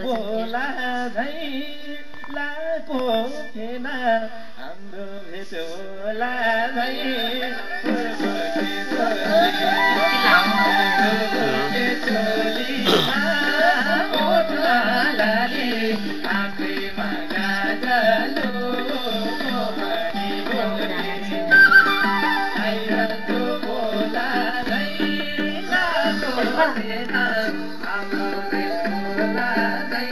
बोला झै लाको थिएन हाम्रो भेटोला झै चोलीमा ओठलाले आँखैमा गाजलो बोला झै लाको थिएन हाम्रो भेटोला झै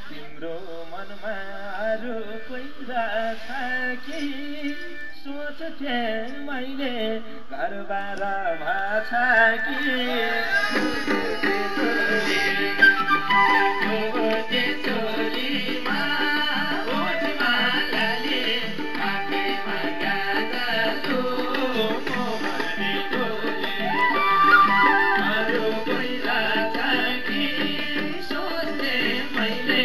तिम्रो मनमा अरू कोही छ कि सोच्थे मैले घरबार भाछ कि चोलीमा ओठमा लाले आँखैमा गाजलो अरू कोही छ कि सोच्थे मैले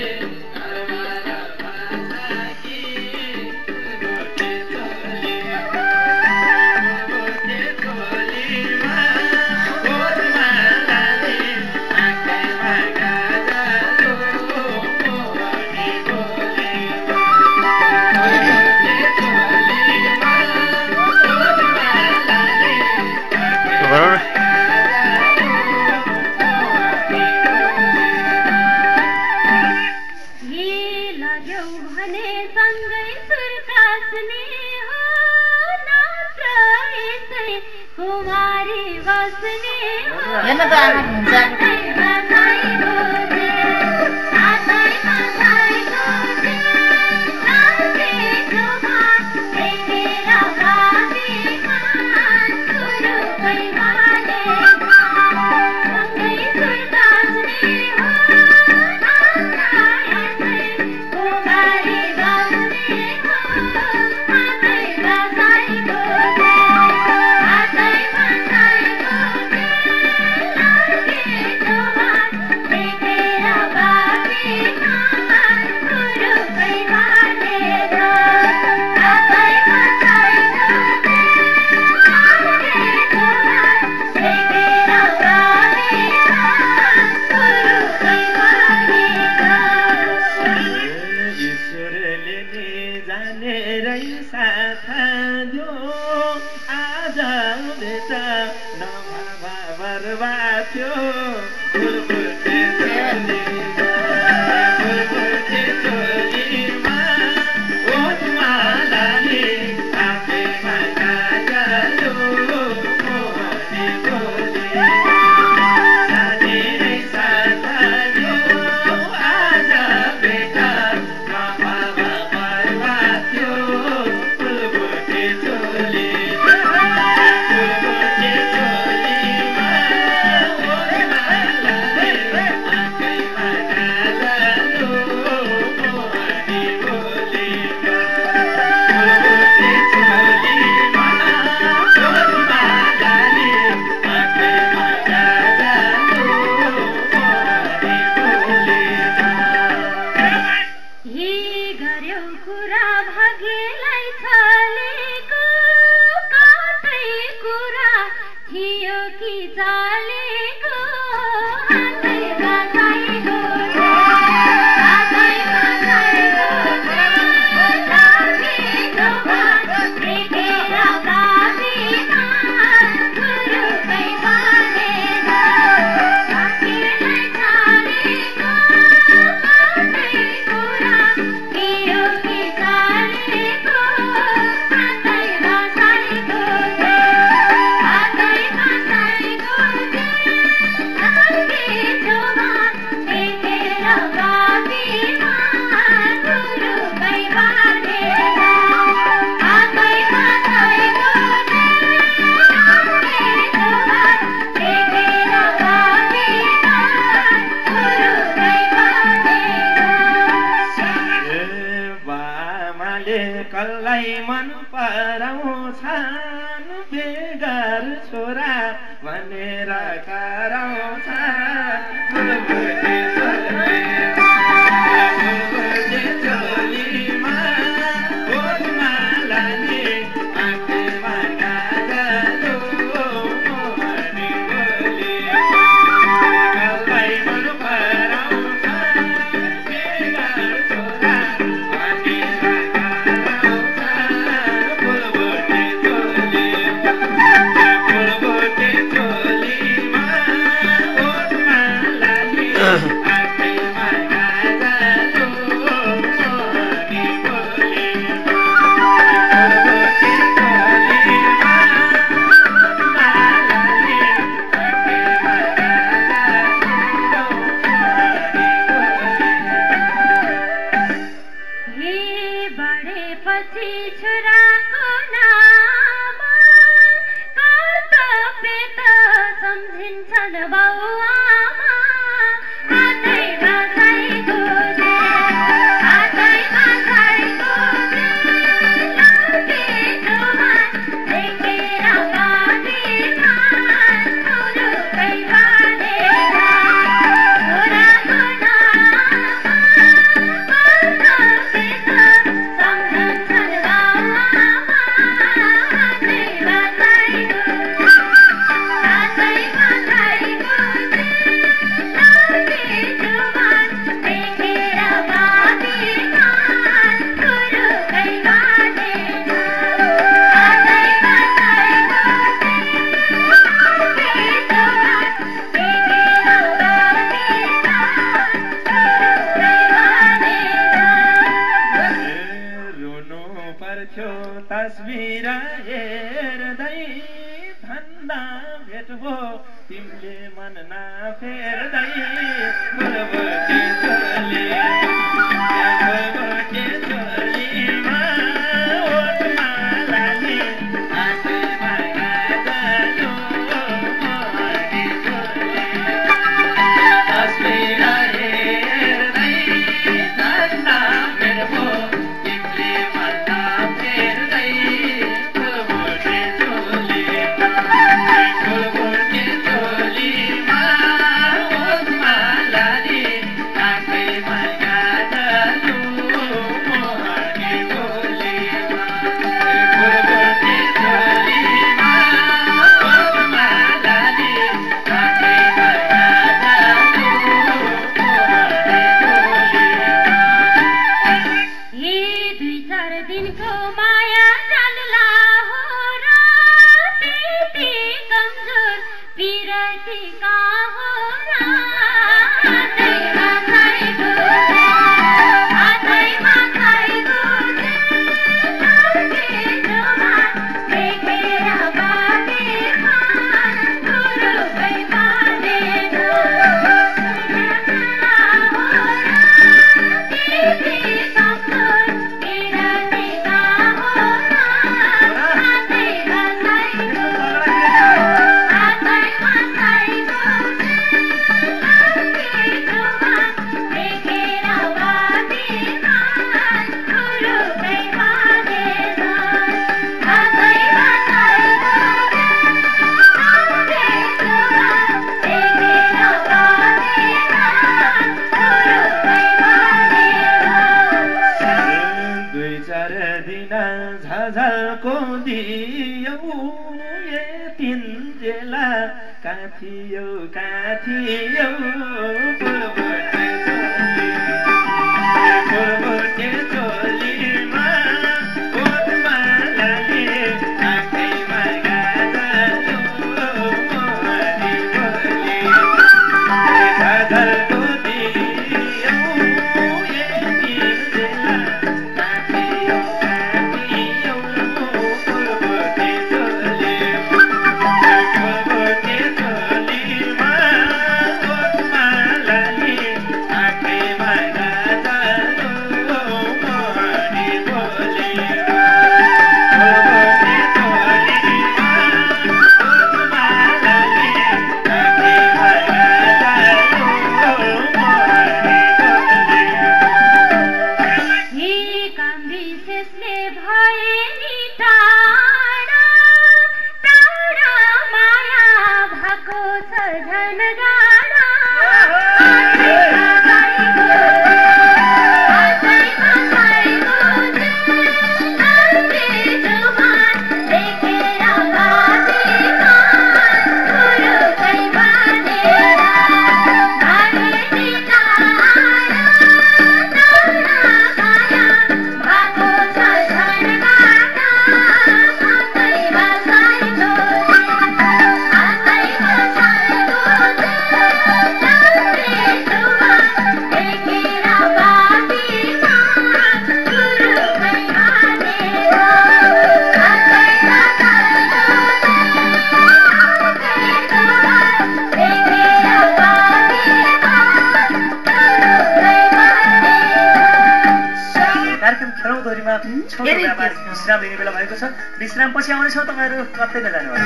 छोटो व्यापारी विश्राम लिने बेला भएको छ। विश्रामपछि आउनेछौँ, तपाईँहरू कतै नजानु होला।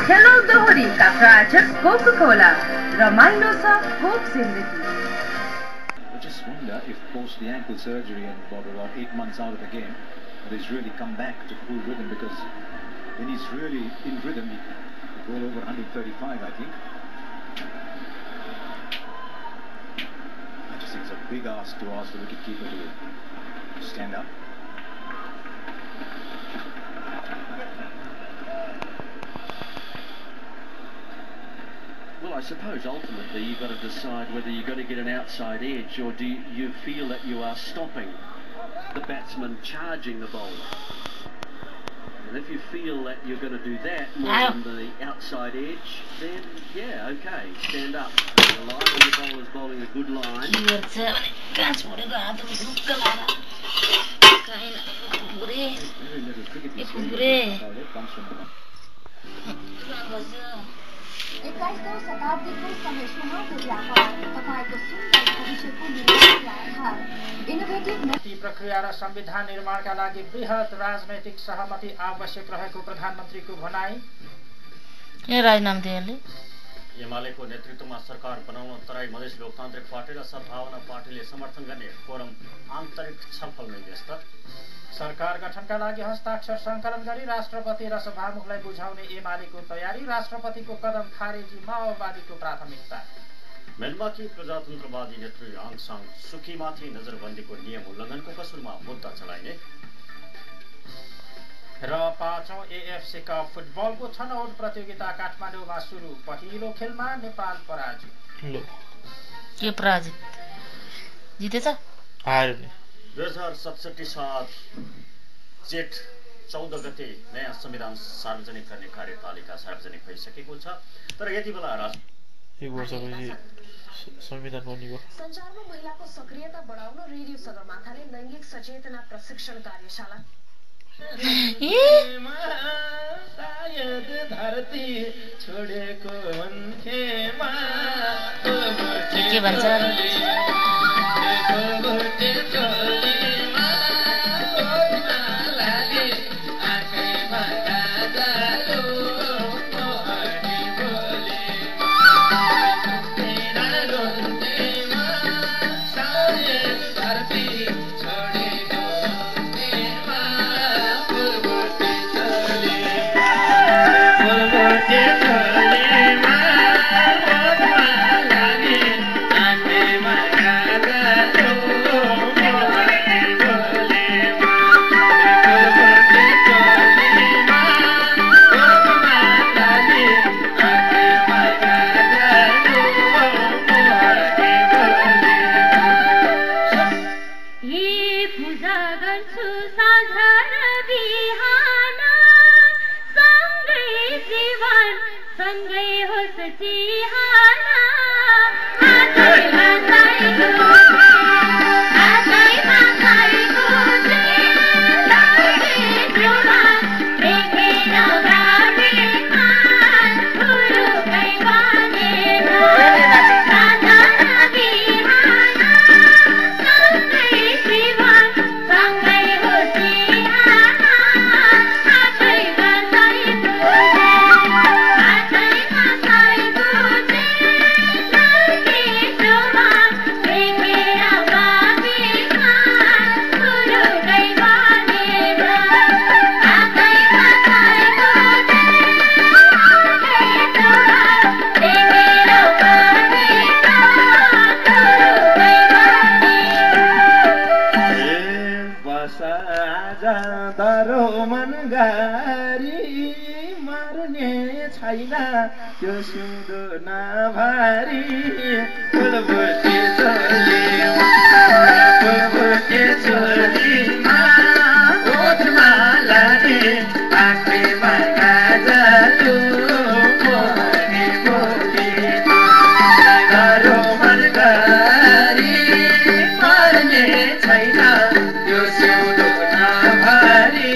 खेलो दोहोरीका प्रायोजक कोका-कोला, रमाइलो छ कोक जिन्दगी। I just wonder if post the ankle surgery and about 8 months out of the game, that he's really come back to full rhythm, because when he's really in rhythm, he can go over 135, I think. I just think it's a big ask to ask the wicketkeeper to stand up. Well, I suppose ultimately you've got to decide whether you've got to get an outside edge, or do you feel that you are stopping the batsman charging the bowler. And if you feel that you're going to do that more than the outside edge, then yeah, okay, stand up. The line when the bowler's bowling a good line. Very little cricket these days comes from the 21औं शताब्दीको समेषणको व्यापार तपाईको सुन्दर भविष्यको निर्माणको आधार innovative नीति प्रक्रिया र संविधान निर्माणका लागि बृहत राजनैतिक सहमति आवश्यक रहेको प्रधानमन्त्रीको भनाई। के राजीनामा दिएले एमालेको नेतृत्वमा सरकार बनाउन तराई मधेस लोकतान्त्रिक पार्टी र सद्भावना पार्टीले समर्थन गर्ने फोरम आन्तरिक छलफलमै व्यस्त। सरकार गठनका लागि हस्ताक्षर संकलन गरी राष्ट्रपति र सभामुखलाई बुझाउने एमालेको तयारी। राष्ट्रपतिको कदम खारेजी माओवादीको प्राथमिकता। म्यानमारकी प्रजातन्त्रवादी नेत्री आङ सान सुकीमाथि नजरबन्दीको नियम उल्लङ्घनको कसुरमा मुद्दा चलाइने। र 5औं एएफसी कप फुटबलको छनौट प्रतियोगिता काठमाडौँमा सुरु। पहिलो खेलमा नेपाल पराजित। के पराजित जितेछ? 2067 साल जेठ 14 गते नयाँ संविधान सार्वजनिक गर्ने कार्यतालिका सार्वजनिक भइसकेको छ। तर यति बेला एक वर्षपछि संविधान बनियो। सञ्चारमा महिलाको सक्रियता बढाउन रेडियो सगरमाथाले लैङ्गिक सचेतना प्रशिक्षण कार्यशाला। सायद धरती छोडेको हुन्थेमा के भन्छ? त्यो सिउँदो नभारी फुलबुटे छोरीमा ओठमा लाने आँखेमा काजल मोहनी बोली गाह्रो मन गरी मर्ने छैन त्यो सिउँदो नभारी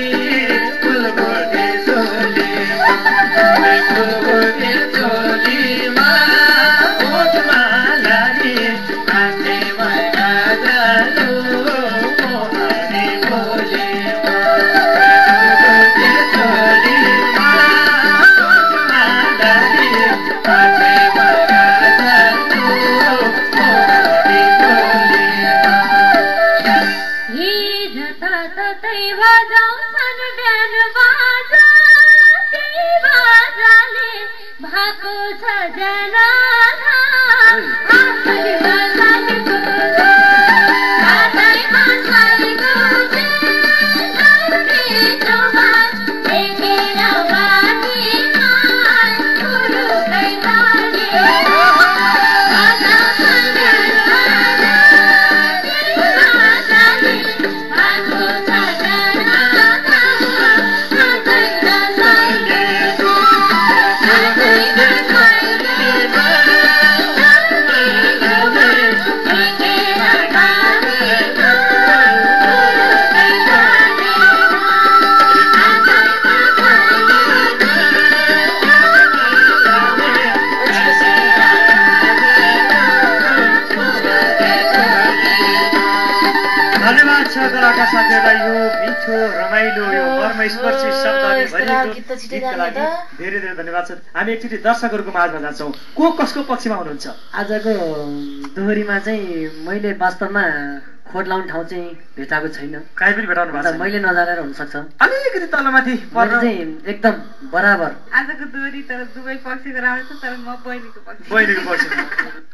फुलबुटे छोरी फुलबुटे छोरीमा ओठमा लाने आँखेमा कलाका साथीहरूलाई यो मिठो रमाइलो यो मर्मस्पर्शी शब्दले भरिएको गीतका लागि धेरै धेरै धन्यवाद छ। हामी एकचोटि दर्शकहरूको माझमा जान्छौँ। को कसको पक्षमा हुनुहुन्छ? आजको दोहोरीमा चाहिँ मैले वास्तवमा खोट लाउने ठाउँ चाहिँ भेटाएको छैन। काहीँ पनि भेटाउनु भएको छैन? मैले नजानेर हुनसक्छ। अलिकति तलमाथि पर्न चाहिँ एकदम बराबर। आजको दोहोरी तर दुवै पक्षको राम्रो छ, तर म बहिनीको पक्षमा।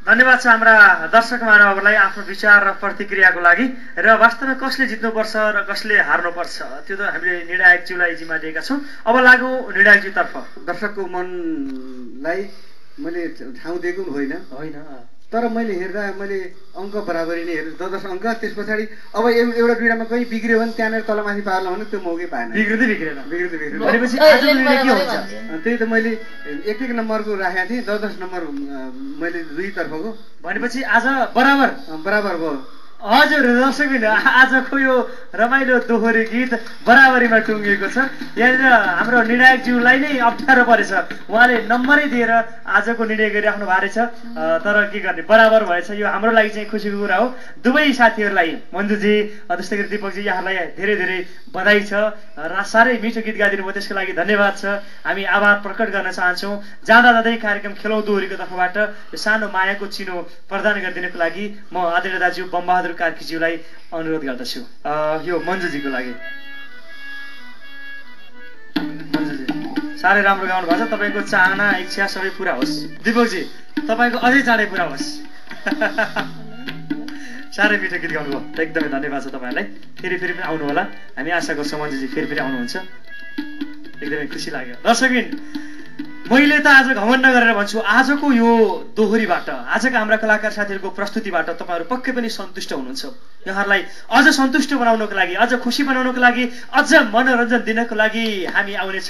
धन्यवाद छ हाम्रा दर्शक महानुभावहरूलाई आफ्नो विचार र प्रतिक्रियाको लागि। र वास्तवमा कसले जित्नुपर्छ र कसले हार्नुपर्छ त्यो त हामीले निर्णायकज्यूलाई जिम्मा दिएका छौँ। अब लागौँ निर्णायकज्यूतर्फ। दर्शकको मनलाई मैले ठाउँ दिएको होइन तर मैले हेर्दा मैले अङ्क बराबरी नै हेरेँ 10 अङ्क। त्यस पछाडि अब एउटा दुईटामा कहीँ बिग्रियो भने त्यहाँनिर तलमाथि पार्ला भने त्यो मौकै पाएन। बिग्रिँदैन भनेपछि त्यही त मैले 1-1 नम्बरको राखेको थिएँ 10-10 नम्बर मैले दुईतर्फको भनेपछि आज बराबर भयो। हजुर दर्शकबिन आजको यो रमाइलो दोहोरी गीत बराबरीमा टुङ्गिएको छ। यहाँनिर हाम्रो निर्णायकज्यूलाई नै अप्ठ्यारो परेछ। उहाँले नम्बरै दिएर आजको निर्णय गरिराख्नु भएको रहेछ। तर के गर्ने, बराबर भएछ। यो हाम्रो लागि चाहिँ खुसीको कुरा हो। दुवै साथीहरूलाई मन्जुजी त्यस्तै गरी दिपकजी यहाँलाई धेरै धेरै बधाई छ। साह्रै मिठो गीत गाइदिनु भयो, त्यसको लागि धन्यवाद छ। हामी आभार प्रकट गर्न चाहन्छौँ। जाँदा जाँदै कार्यक्रम खेलौँ दोहोरीको तर्फबाट यो सानो मायाको चिनो प्रदान गरिदिनको लागि म आदरणीय दाजु बमबहादुर कार्कीज्यूलाई अनुरोध गर्दछु। यो मन्जुजीको लागि। मन्जुजी साह्रै राम्रो गाउनु भएको छ। तपाईँको चाहना इच्छा सबै पुरा होस्। दिपकजी तपाईँको अझै चाँडै पुरा होस्। साह्रै मिठो गीत गाउनुभयो, एकदमै धन्यवाद छ तपाईँहरूलाई। फेरि पनि आउनु होला, हामी आशा गर्छौँ मन्जुजी फेरि आउनुहुन्छ। एकदमै खुसी लाग्यो। दर्शकबिन मैले त आज घमण्ड गरेर भन्छु, आजको यो दोहोरीबाट आजका हाम्रा कलाकार साथीहरूको प्रस्तुतिबाट तपाईँहरू पक्कै पनि सन्तुष्ट हुनुहुन्छ। यहाँहरूलाई अझ सन्तुष्ट बनाउनको लागि, अझ खुसी बनाउनको लागि, अझ मनोरञ्जन दिनको लागि हामी आउनेछौँ।